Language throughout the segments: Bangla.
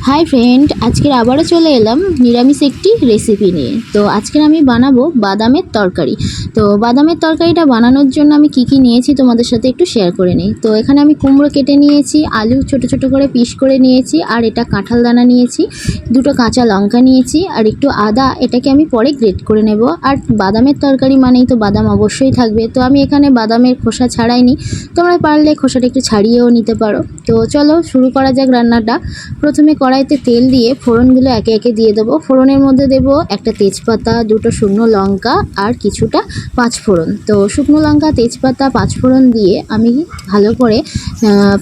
হাই ফ্রেন্ড, আজকের আবারও চলে এলাম নিরামিষ একটি রেসিপি নিয়ে। তো আজকের আমি বানাবো বাদামের তরকারি। তো বাদামের তরকারিটা বানানোর জন্য আমি কি কি নিয়েছি তোমাদের সাথে একটু শেয়ার করে নিই। তো এখানে আমি কুমড়ো কেটে নিয়েছি, আলু ছোট ছোট করে পিস করে নিয়েছি, আর এটা কাঁঠাল দানা নিয়েছি, দুটো কাঁচা লঙ্কা নিয়েছি, আর একটু আদা। এটাকে আমি পরে গ্রেট করে নেব। আর বাদামের তরকারি মানেই তো বাদাম অবশ্যই থাকবে। তো আমি এখানে বাদামের খোসা ছাড়াইনি, তোমরা পারলে খোসাটা একটু ছাড়িয়েও নিতে পারো। তো চলো শুরু করা যাক রান্নাটা। প্রথমে কড়াইতে তেল দিয়ে ফোড়নগুলো একে একে দিয়ে দেবো। ফোড়নের মধ্যে দেব একটা তেজপাতা, দুটো শুকনো লঙ্কা আর কিছুটা পাঁচফোড়ন। তো শুকনো লঙ্কা, তেজপাতা, পাঁচফোড়ন দিয়ে আমি ভালো করে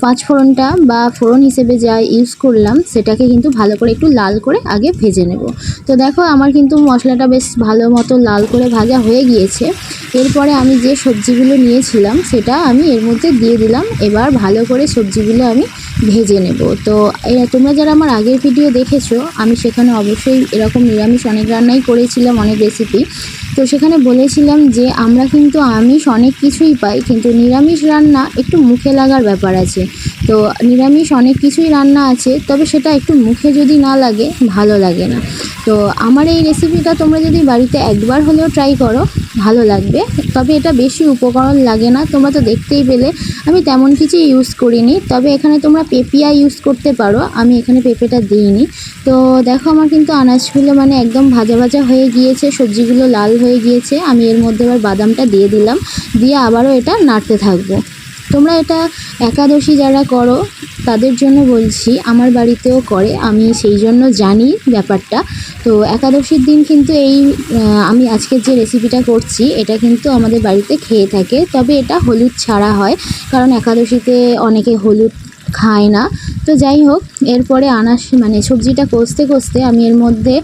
পাঁচফোড়নটা বা ফোড়ন হিসেবে যা ইউজ করলাম সেটাকে কিন্তু ভালো করে একটু লাল করে আগে ভেজে নেব। তো দেখো আমার কিন্তু মশলাটা বেশ ভালো মতো লাল করে ভাজা হয়ে গিয়েছে। এরপরে আমি যে সবজিগুলো নিয়েছিলাম সেটা আমি এর মধ্যে দিয়ে দিলাম। এবার ভালো করে সবজিগুলো আমি ভেজে নেব। তো তোমরা যারা আমার আগের ভিডিও দেখেছো, আমি সেখানে অবশ্যই এরকম নিরামিষ অনেক রান্নাই করেছিলাম, অনেক রেসিপি। তো সেখানে বলেছিলাম যে আমরা কিন্তু আমিষ অনেক কিছুই পাই, কিন্তু নিরামিষ রান্না একটু মুখে লাগার ব্যাপার আছে। তো নিরামিষ অনেক কিছুই রান্না আছে, তবে সেটা একটু মুখে যদি না লাগে ভালো লাগে না। তো আমার এই রেসিপিটা তোমরা যদি বাড়িতে একবার হলেও ট্রাই করো, ভালো লাগবে। তবে এটা বেশি উপকরণ লাগে না, তোমরা তো দেখতেই পেলে আমি তেমন কিছু ইউজ করিনি। তবে এখানে তোমরা পেঁপিয়া ইউজ করতে পারো, আমি এখানে পেঁপেটা দিইনি। তো দেখো আমার কিন্তু আনাজগুলো মানে একদম ভাজা ভাজা হয়ে গিয়েছে, সবজিগুলো লাল হয়ে গিয়েছে। আমি এর মধ্যে এবার বাদামটা দিয়ে দিলাম, দিয়ে আবারও এটা নাড়তে থাকবো। তোমরা এটা একাদশী যারা করো তাদের জন্য বলছি, আমার বাড়িতেও করে, আমি সেই জন্য জানি ব্যাপারটা। তো একাদশীর দিন কিন্তু আমি আজকের যে রেসিপিটা করছি এটা কিন্তু আমাদের বাড়িতে খেয়ে থাকে। তবে এটা হলুদ ছাড়া হয়, কারণ একাদশীতে অনেকে হলুদ খায় না। তো যাই হোক, এরপরে মানে সবজিটা কষতে কষতে আমি এর মধ্যে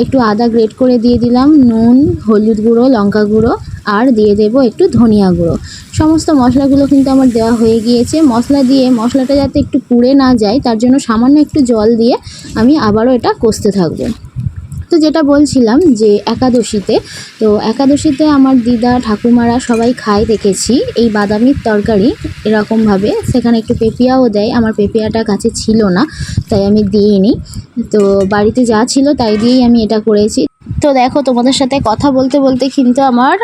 একটু আদা গ্রেট করে দিয়ে দিলাম, নুন, হলুদ গুঁড়ো, লঙ্কা গুঁড়ো, আর দিয়ে দেব একটু ধনিয়া গুঁড়ো। সমস্ত মশলাগুলো কিন্তু আমার দেওয়া হয়ে গিয়েছে। মশলা দিয়ে মশলাটা যাতে একটু পুড়ে না যায় তার জন্য সামান্য একটু জল দিয়ে আমি আবারও এটা কষতে থাকবো। তো যেটা বলছিলাম যে একাদশীতে, তো একাদশীতে আমার দিদা ঠাকুমারা সবাই খায় দেখেছি এই বাদামির তরকারি এরকমভাবে। সেখানে একটু পেঁপিয়াও দেয়, আমার পেঁপিয়াটা কাছে ছিল না তাই আমি দিইনি। তো বাড়িতে যা ছিল তাই দিয়েই আমি এটা করেছি। তো দেখো তোমাদের সাথে কথা বলতে বলতে কিন্তু আমার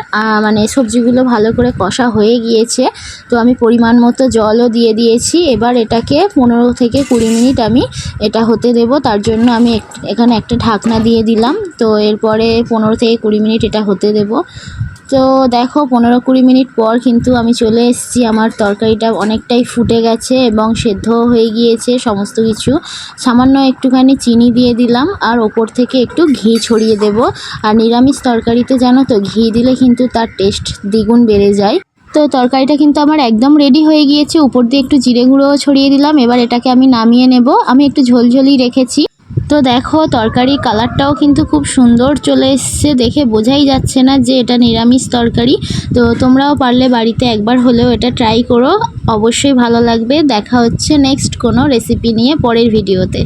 মানে সবজিগুলো ভালো করে কষা হয়ে গিয়েছে। তো আমি পরিমাণ মতো জলও দিয়ে দিয়েছি। এবার এটাকে 15 থেকে 20 মিনিট আমি এটা হতে দেব। তার জন্য আমি এখানে একটা ঢাকনা দিয়ে দিলাম। তো এরপরে 15 থেকে 20 মিনিট এটা হতে দেব। তো দেখো 15-20 মিনিট পর কিন্তু আমি চলে এসেছি। আমার তরকারিটা অনেকটাই ফুটে গেছে এবং সেদ্ধও হয়ে গিয়েছে সমস্ত কিছু। সামান্য একটুখানি চিনি দিয়ে দিলাম, আর ওপর থেকে একটু ঘি ছড়িয়ে দেব। আর নিরামিষ তরকারিতে জানো তো ঘি দিলে কিন্তু তার টেস্ট দ্বিগুণ বেড়ে যায়। তো তরকারিটা কিন্তু আমার একদম রেডি হয়ে গিয়েছে। উপর দিয়ে একটু জিরে গুঁড়োও ছড়িয়ে দিলাম। এবার এটাকে আমি নামিয়ে নেব। আমি একটু ঝোলঝোলই রেখেছি। তো দেখো তরকারির কালারটাও কিন্তু খুব সুন্দর চলে এসছে, দেখে বোঝাই যাচ্ছে না যে এটা নিরামিষ তরকারি। তো তোমরাও পারলে বাড়িতে একবার হলেও এটা ট্রাই করো, অবশ্যই ভালো লাগবে। দেখা হচ্ছে নেক্সট কোনো রেসিপি নিয়ে পরের ভিডিওতে।